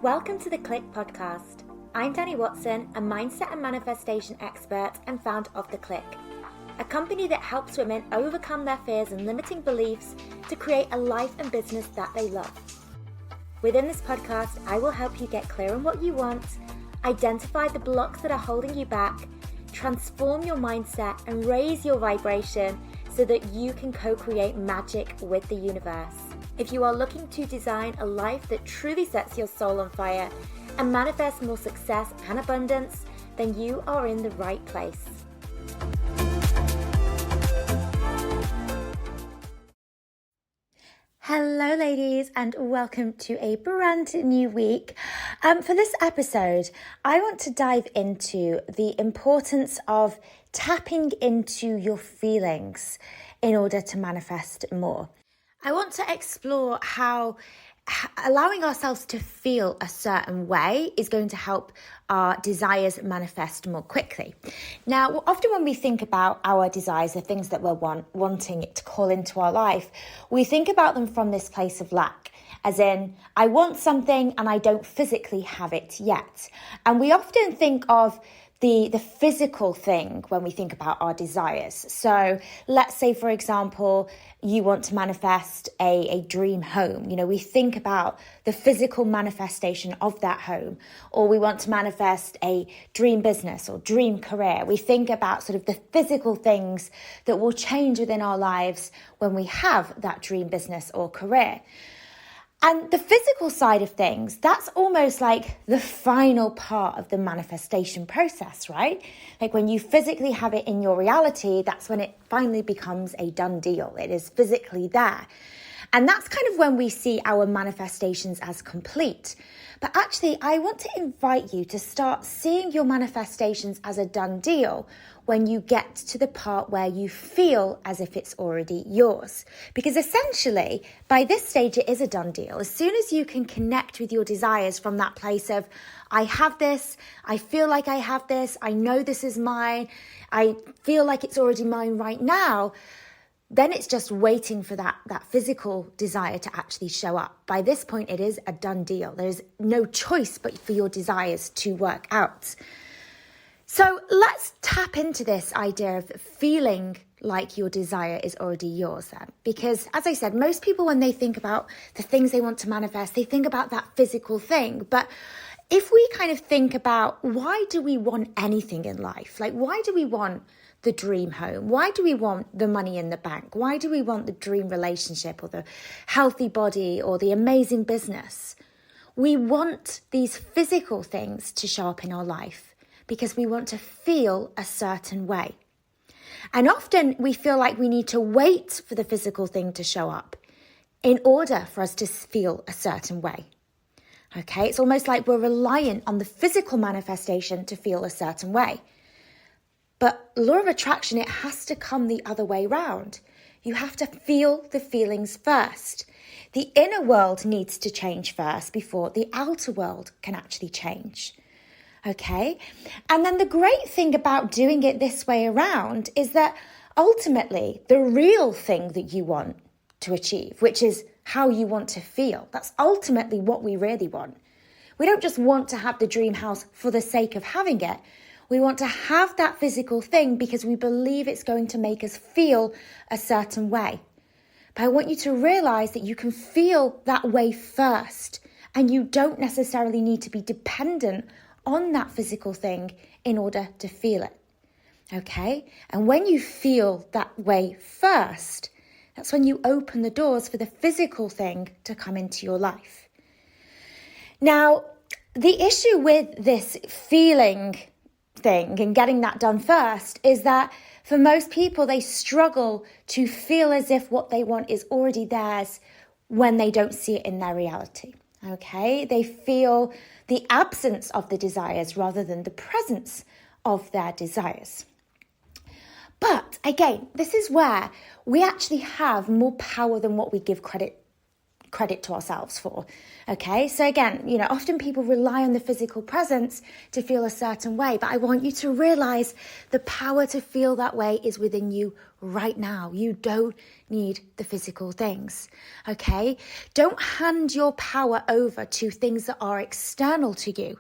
Welcome to the Clique podcast. I'm Dani Watson, a mindset and manifestation expert and founder of the Clique, a company that helps women overcome their fears and limiting beliefs to create a life and business that they love. Within this podcast, I will help you get clear on what you want, identify the blocks that are holding you back, transform your mindset and raise your vibration so that you can co-create magic with the universe. If you are looking to design a life that truly sets your soul on fire and manifest more success and abundance, then you are in the right place. Hello ladies, and welcome to a brand new week. For this episode, I want to dive into the importance of tapping into your feelings in order to manifest more. I want to explore how allowing ourselves to feel a certain way is going to help our desires manifest more quickly. Now, often when we think about our desires, the things that we're wanting it to call into our life, we think about them from this place of lack, as in, I want something and I don't physically have it yet. And we often think of the physical thing when we think about our desires. So let's say, for example, you want to manifest a dream home. You know, we think about the physical manifestation of that home, or we want to manifest a dream business or dream career. We think about sort of the physical things that will change within our lives when we have that dream business or career. And the physical side of things, that's almost like the final part of the manifestation process, right? Like when you physically have it in your reality, that's when it finally becomes a done deal. It is physically there. And that's kind of when we see our manifestations as complete. But actually, I want to invite you to start seeing your manifestations as a done deal when you get to the part where you feel as if it's already yours. Because essentially, by this stage, it is a done deal. As soon as you can connect with your desires from that place of, I have this, I feel like I have this, I know this is mine, I feel like it's already mine right now, then it's just waiting for that physical desire to actually show up. By this point, it is a done deal. There's no choice but for your desires to work out. So let's tap into this idea of feeling like your desire is already yours then. Because as I said, most people, when they think about the things they want to manifest, they think about that physical thing. But if we kind of think about, why do we want anything in life? Like, why do we want the dream home? Why do we want the money in the bank? Why do we want the dream relationship or the healthy body or the amazing business? We want these physical things to show up in our life because we want to feel a certain way. And often we feel like we need to wait for the physical thing to show up in order for us to feel a certain way. Okay, it's almost like we're reliant on the physical manifestation to feel a certain way. But law of attraction, it has to come the other way round. You have to feel the feelings first. The inner world needs to change first before the outer world can actually change. Okay? And then the great thing about doing it this way around is that ultimately the real thing that you want to achieve, which is how you want to feel, that's ultimately what we really want. We don't just want to have the dream house for the sake of having it. We want to have that physical thing because we believe it's going to make us feel a certain way. But I want you to realize that you can feel that way first, and you don't necessarily need to be dependent on that physical thing in order to feel it. Okay? And when you feel that way first, that's when you open the doors for the physical thing to come into your life. Now, the issue with this feeling thing and getting that done first is that for most people, they struggle to feel as if what they want is already theirs when they don't see it in their reality. Okay, they feel the absence of the desires rather than the presence of their desires. But again, this is where we actually have more power than what we give credit credit to ourselves for. Okay, so again, often people rely on the physical presence to feel a certain way, but I want you to realize the power to feel that way is within you right now. You don't need the physical things. Okay, don't hand your power over to things that are external to you.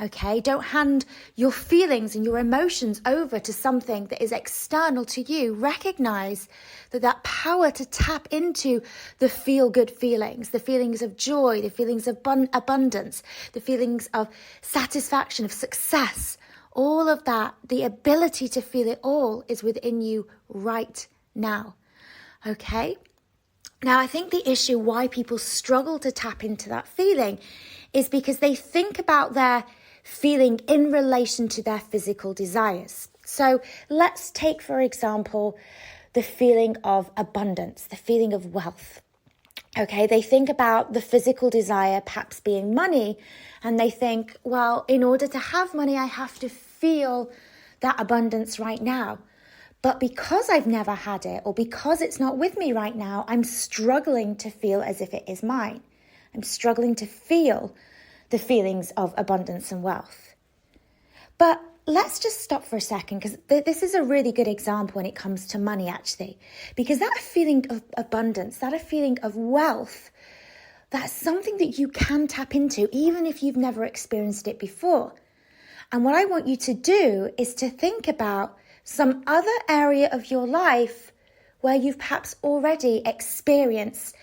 Okay, don't hand your feelings and your emotions over to something that is external to you. Recognize that power to tap into the feel-good feelings, the feelings of joy, the feelings of abundance, the feelings of satisfaction, of success, all of that, the ability to feel it all is within you right now. Okay? Now, I think the issue why people struggle to tap into that feeling is because they think about their feeling in relation to their physical desires. So let's take, for example, the feeling of abundance, the feeling of wealth. Okay, they think about the physical desire perhaps being money, and they think, well, in order to have money, I have to feel that abundance right now. But because I've never had it, or because it's not with me right now, I'm struggling to feel as if it is mine. I'm struggling to feel the feelings of abundance and wealth. But let's just stop for a second, because this is a really good example when it comes to money, actually. Because that feeling of abundance, that feeling of wealth, that's something that you can tap into, even if you've never experienced it before. And what I want you to do is to think about some other area of your life where you've perhaps already experienced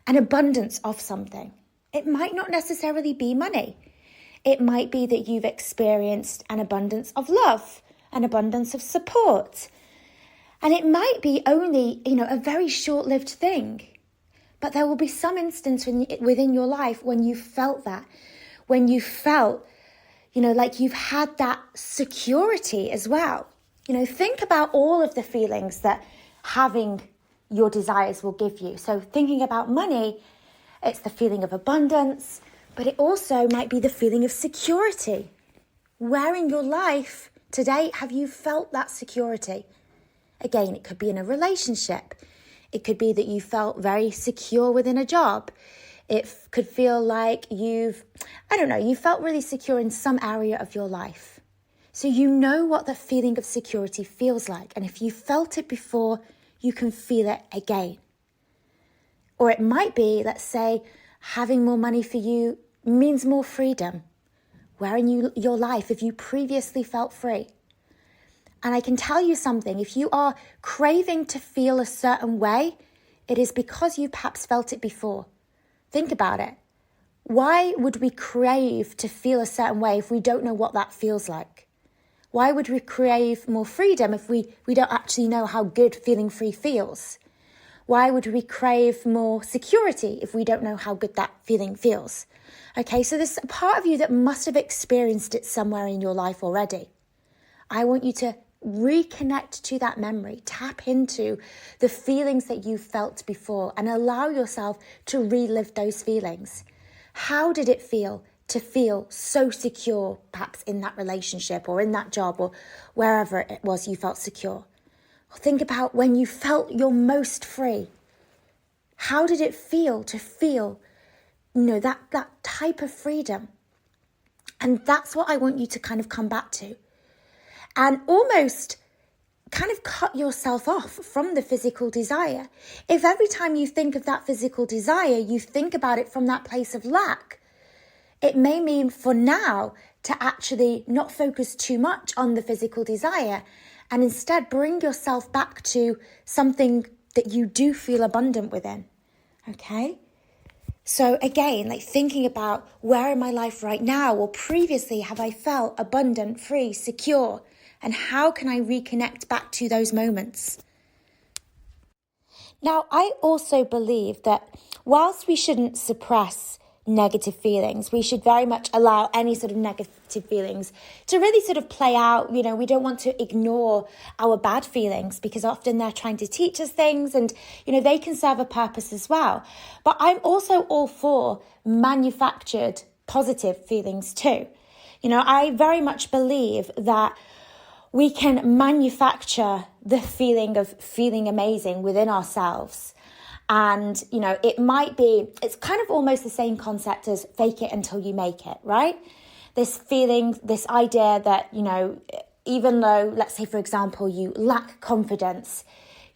an abundance of something. It might not necessarily be money. It might be that you've experienced an abundance of love, an abundance of support. And it might be only, a very short-lived thing. But there will be some instance within your life when you felt that, when you felt, like you've had that security as well. Think about all of the feelings that having your desires will give you. So thinking about money, it's the feeling of abundance, but it also might be the feeling of security. Where in your life today have you felt that security? Again, it could be in a relationship. It could be that you felt very secure within a job. It could feel like you felt really secure in some area of your life. So you know what the feeling of security feels like. And if you felt it before, you can feel it again. Or it might be, let's say, having more money for you means more freedom. Where in your life have you previously felt free? And I can tell you something, if you are craving to feel a certain way, it is because you perhaps felt it before. Think about it. Why would we crave to feel a certain way if we don't know what that feels like? Why would we crave more freedom if we don't actually know how good feeling free feels? Why would we crave more security if we don't know how good that feeling feels? Okay, so there's a part of you that must have experienced it somewhere in your life already. I want you to reconnect to that memory, tap into the feelings that you felt before and allow yourself to relive those feelings. How did it feel to feel so secure, perhaps in that relationship or in that job or wherever it was you felt secure? Think about when you felt your most free. How did it feel to feel, that type of freedom? And that's what I want you to kind of come back to. And almost kind of cut yourself off from the physical desire. If every time you think of that physical desire, you think about it from that place of lack, it may mean for now to actually not focus too much on the physical desire and instead bring yourself back to something that you do feel abundant within, okay? So again, like thinking about where in my life right now or previously have I felt abundant, free, secure, and how can I reconnect back to those moments? Now, I also believe that whilst we shouldn't suppress negative feelings, we should very much allow any sort of negative feelings to really sort of play out. We don't want to ignore our bad feelings because often they're trying to teach us things and, they can serve a purpose as well. But I'm also all for manufactured positive feelings too. I very much believe that we can manufacture the feeling of feeling amazing within ourselves. And, it's kind of almost the same concept as fake it until you make it, right? This feeling, this idea that, even though, let's say, for example, you lack confidence,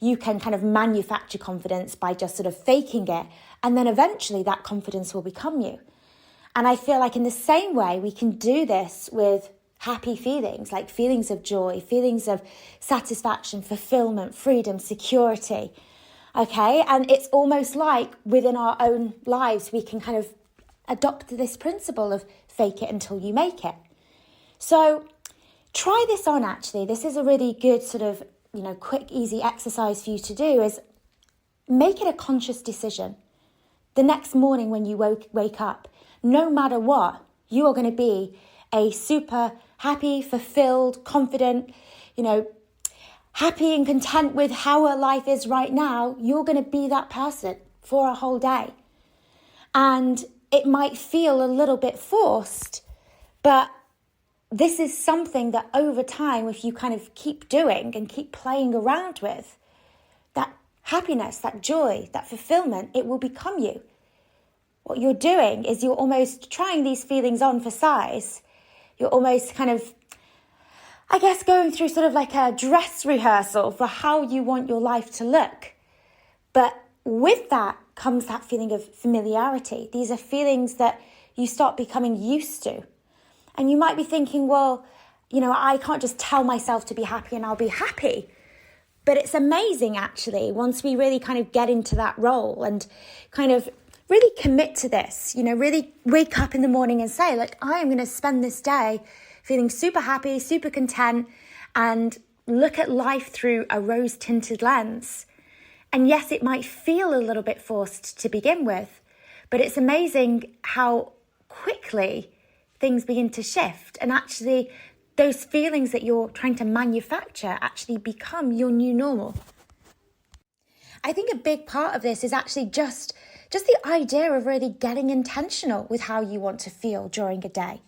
you can kind of manufacture confidence by just sort of faking it. And then eventually that confidence will become you. And I feel like in the same way, we can do this with happy feelings, like feelings of joy, feelings of satisfaction, fulfillment, freedom, security. Okay, and it's almost like within our own lives, we can kind of adopt this principle of fake it until you make it. So try this on, actually. This is a really good sort of, quick, easy exercise for you to do, is make it a conscious decision. The next morning when you wake up, no matter what, you are going to be a super happy, fulfilled, confident, happy and content with how our life is right now. You're going to be that person for a whole day. And it might feel a little bit forced, but this is something that over time, if you kind of keep doing and keep playing around with, that happiness, that joy, that fulfillment, it will become you. What you're doing is you're almost trying these feelings on for size. You're almost kind of, I guess, going through sort of like a dress rehearsal for how you want your life to look. But with that comes that feeling of familiarity. These are feelings that you start becoming used to. And you might be thinking, well, I can't just tell myself to be happy and I'll be happy. But it's amazing, actually, once we really kind of get into that role and kind of really commit to this, really wake up in the morning and say, like, I am going to spend this day feeling super happy, super content, and look at life through a rose-tinted lens. And yes, it might feel a little bit forced to begin with, but it's amazing how quickly things begin to shift, and actually those feelings that you're trying to manufacture actually become your new normal. I think a big part of this is actually just the idea of really getting intentional with how you want to feel during a day.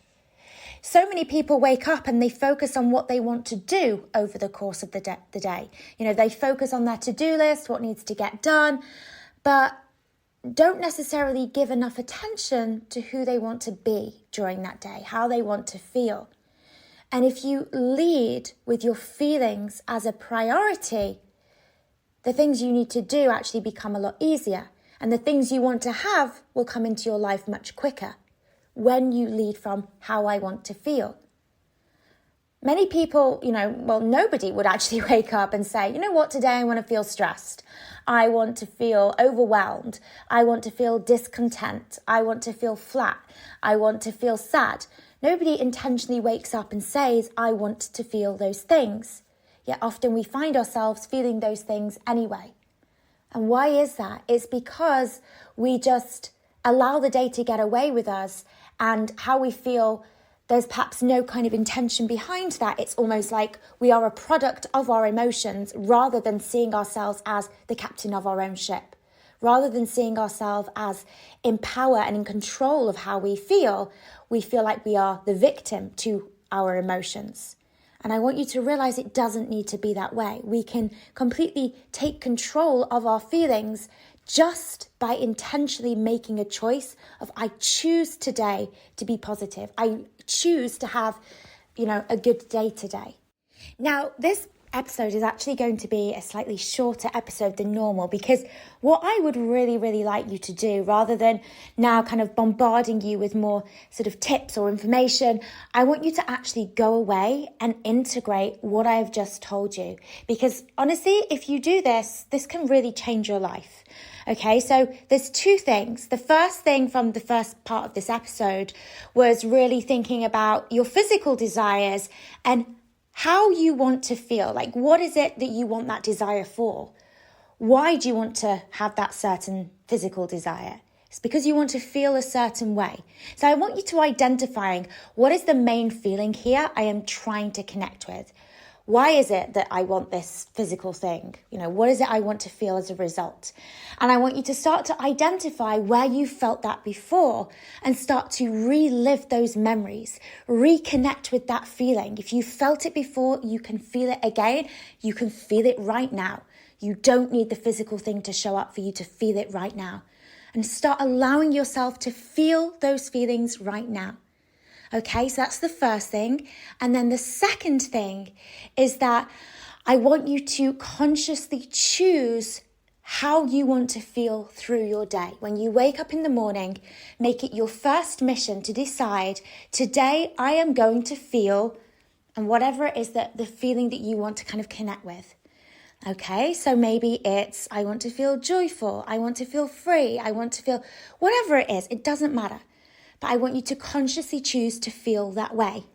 So many people wake up and they focus on what they want to do over the course of the day. They focus on their to-do list, what needs to get done, but don't necessarily give enough attention to who they want to be during that day, how they want to feel. And if you lead with your feelings as a priority, the things you need to do actually become a lot easier. And the things you want to have will come into your life much quicker when you lead from how I want to feel. Many people, nobody would actually wake up and say, today I want to feel stressed. I want to feel overwhelmed. I want to feel discontent. I want to feel flat. I want to feel sad. Nobody intentionally wakes up and says, I want to feel those things. Yet often we find ourselves feeling those things anyway. And why is that? It's because we just allow the day to get away with us, and how we feel, there's perhaps no kind of intention behind that. It's almost like we are a product of our emotions rather than seeing ourselves as the captain of our own ship. Rather than seeing ourselves as in power and in control of how we feel like we are the victim to our emotions. And I want you to realize it doesn't need to be that way. We can completely take control of our feelings just by intentionally making a choice of, I choose today to be positive. I choose to have, a good day today. Now, this episode is actually going to be a slightly shorter episode than normal, because what I would really, really like you to do, rather than now kind of bombarding you with more sort of tips or information, I want you to actually go away and integrate what I've just told you. Because honestly, if you do this can really change your life. Okay, so there's two things. The first thing from the first part of this episode was really thinking about your physical desires and how you want to feel. Like, what is it that you want that desire for? Why do you want to have that certain physical desire? It's because you want to feel a certain way. So I want you to identify, what is the main feeling here I am trying to connect with? Why is it that I want this physical thing? What is it I want to feel as a result? And I want you to start to identify where you felt that before and start to relive those memories, reconnect with that feeling. If you felt it before, you can feel it again. You can feel it right now. You don't need the physical thing to show up for you to feel it right now. And start allowing yourself to feel those feelings right now. Okay, so that's the first thing. And then the second thing is that I want you to consciously choose how you want to feel through your day. When you wake up in the morning, make it your first mission to decide, today I am going to feel, and whatever it is that the feeling that you want to kind of connect with. Okay, so maybe it's, I want to feel joyful, I want to feel free, I want to feel whatever it is, it doesn't matter. But I want you to consciously choose to feel that way.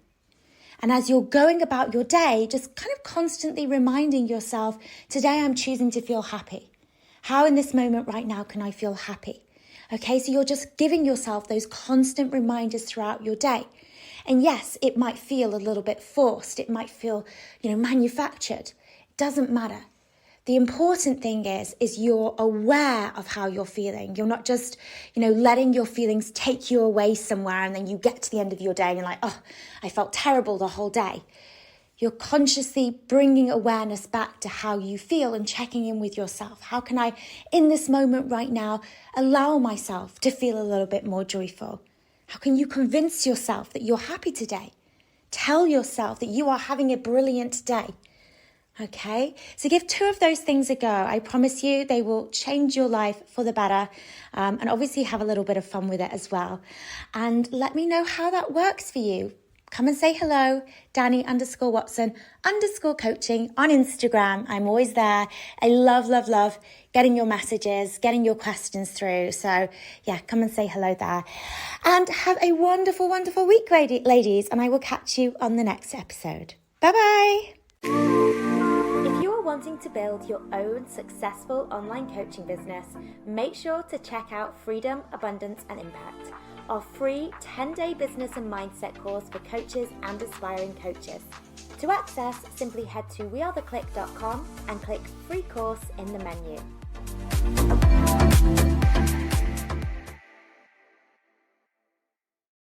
And as you're going about your day, just kind of constantly reminding yourself, today I'm choosing to feel happy. How in this moment right now can I feel happy? Okay, so you're just giving yourself those constant reminders throughout your day. And yes, it might feel a little bit forced. It might feel, manufactured. It doesn't matter. The important thing is you're aware of how you're feeling. You're not just, letting your feelings take you away somewhere and then you get to the end of your day and you're like, oh, I felt terrible the whole day. You're consciously bringing awareness back to how you feel and checking in with yourself. How can I, in this moment right now, allow myself to feel a little bit more joyful? How can you convince yourself that you're happy today? Tell yourself that you are having a brilliant day. Okay, so give 2 of those things a go. I promise you they will change your life for the better, and obviously have a little bit of fun with it as well. And let me know how that works for you. Come and say hello, Dani_Watson_coaching on Instagram. I'm always there. I love getting your messages, getting your questions through. So yeah, come and say hello there. And have a wonderful, wonderful week, ladies. And I will catch you on the next episode. Bye-bye. If you are wanting to build your own successful online coaching business, make sure to check out Freedom, Abundance and Impact, our free 10-day business and mindset course for coaches and aspiring coaches. To access, simply head to wearetheclique.com and click free course in the menu.